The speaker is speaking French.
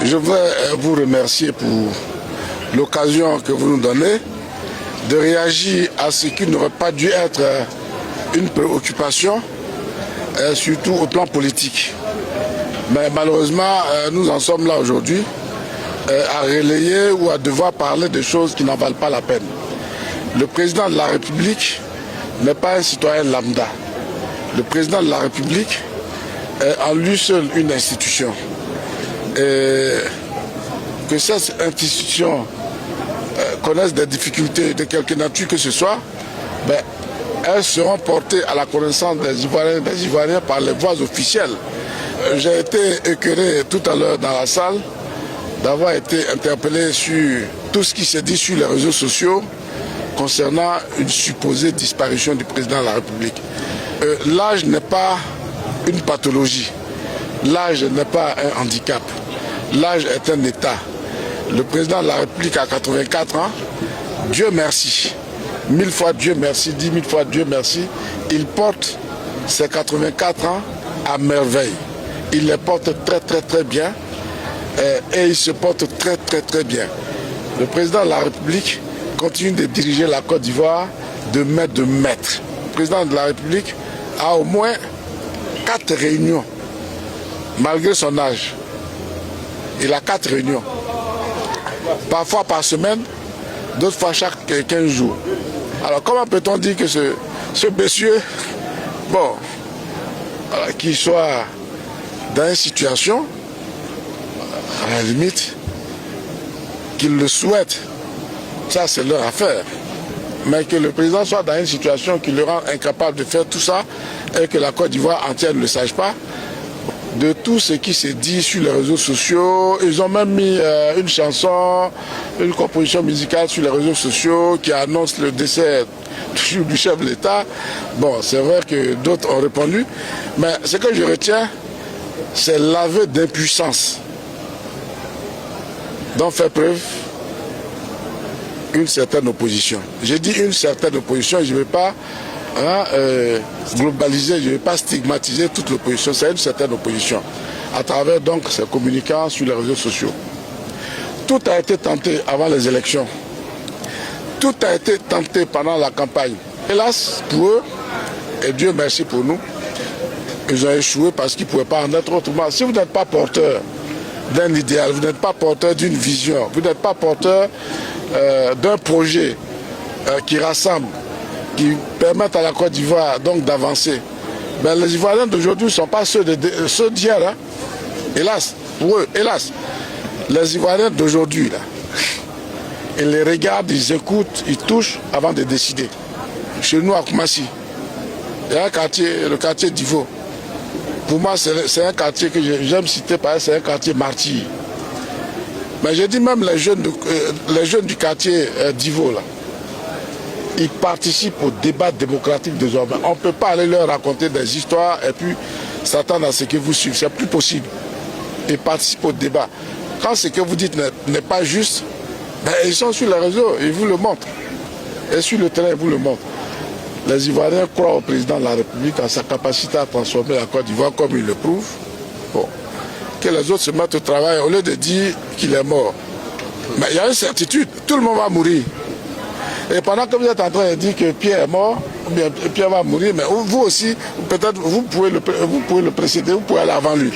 Je voudrais vous remercier pour l'occasion que vous nous donnez de réagir à ce qui n'aurait pas dû être une préoccupation, surtout au plan politique. Mais malheureusement, nous en sommes là aujourd'hui à relayer ou à devoir parler de choses qui n'en valent pas la peine. Le président de la République n'est pas un citoyen lambda. Le président de la République est en lui seul une institution. Et que cette institution connaisse des difficultés de quelque nature que ce soit, ben, elles seront portées à la connaissance des Ivoiriens par les voies officielles. J'ai été écœuré tout à l'heure dans la salle d'avoir été interpellé sur tout ce qui s'est dit sur les réseaux sociaux concernant une supposée disparition du président de la République. L'âge n'est pas une pathologie, l'âge n'est pas un handicap, l'âge est un état. Le président de la République a 84 ans, Dieu merci, 1000 fois Dieu merci, 10 000 fois Dieu merci, il porte ses 84 ans à merveille. Il les porte très bien et il se porte très bien. Le président de la République continue de diriger la Côte d'Ivoire de maître. Le président de la République a au moins 4 réunions, malgré son âge. Il a 4 réunions. Parfois par semaine, d'autres fois chaque 15 jours. Alors comment peut-on dire que ce monsieur, bon, qu'il soit dans une situation, à la limite, qu'il le souhaite, ça c'est leur affaire. Mais que le président soit dans une situation qui le rend incapable de faire tout ça et que la Côte d'Ivoire entière ne le sache pas, de tout ce qui se dit sur les réseaux sociaux, ils ont même mis une chanson, une composition musicale sur les réseaux sociaux qui annonce le décès du chef de l'État. Bon, c'est vrai que d'autres ont répondu, mais ce que je retiens, c'est l'aveu d'impuissance dont fait preuve une certaine opposition. J'ai dit une certaine opposition, je ne vais pas globaliser, je ne vais pas stigmatiser toute l'opposition, c'est une certaine opposition, à travers donc ces communicants sur les réseaux sociaux. Tout a été tenté avant les élections, tout a été tenté pendant la campagne. Hélas pour eux, et Dieu merci pour nous, ils ont échoué parce qu'ils ne pouvaient pas en être autrement. Si vous n'êtes pas porteur d'un idéal, vous n'êtes pas porteur d'une vision, vous n'êtes pas porteur d'un projet qui rassemble, qui permettent à la Côte d'Ivoire donc d'avancer. Mais les Ivoiriens d'aujourd'hui ne sont pas ceux d'hier. Hein. Hélas, pour eux, hélas. Les Ivoiriens d'aujourd'hui, ils les regardent, ils écoutent, ils touchent avant de décider. Chez nous à Koumassi, il y a un quartier, le quartier d'Ivo. Pour moi, c'est un quartier que j'aime citer parce que c'est un quartier martyr. Mais j'ai dit même les jeunes du quartier d'Ivo, là, ils participent au débat démocratique désormais. On ne peut pas aller leur raconter des histoires et puis s'attendre à ce que vous suivez. C'est plus possible. Ils participent au débat. Quand ce que vous dites n'est pas juste, ben, ils sont sur les réseaux, ils vous le montrent. Et sur le terrain, ils vous le montrent. Les Ivoiriens croient au président de la République en sa capacité à transformer la Côte d'Ivoire comme il le prouve. Bon. Que les autres se mettent au travail au lieu de dire qu'il est mort. Mais il y a une certitude, tout le monde va mourir. Et pendant que vous êtes en train de dire que Pierre est mort, ou bien Pierre va mourir, mais vous aussi, peut-être vous pouvez le précéder, vous pouvez aller avant lui.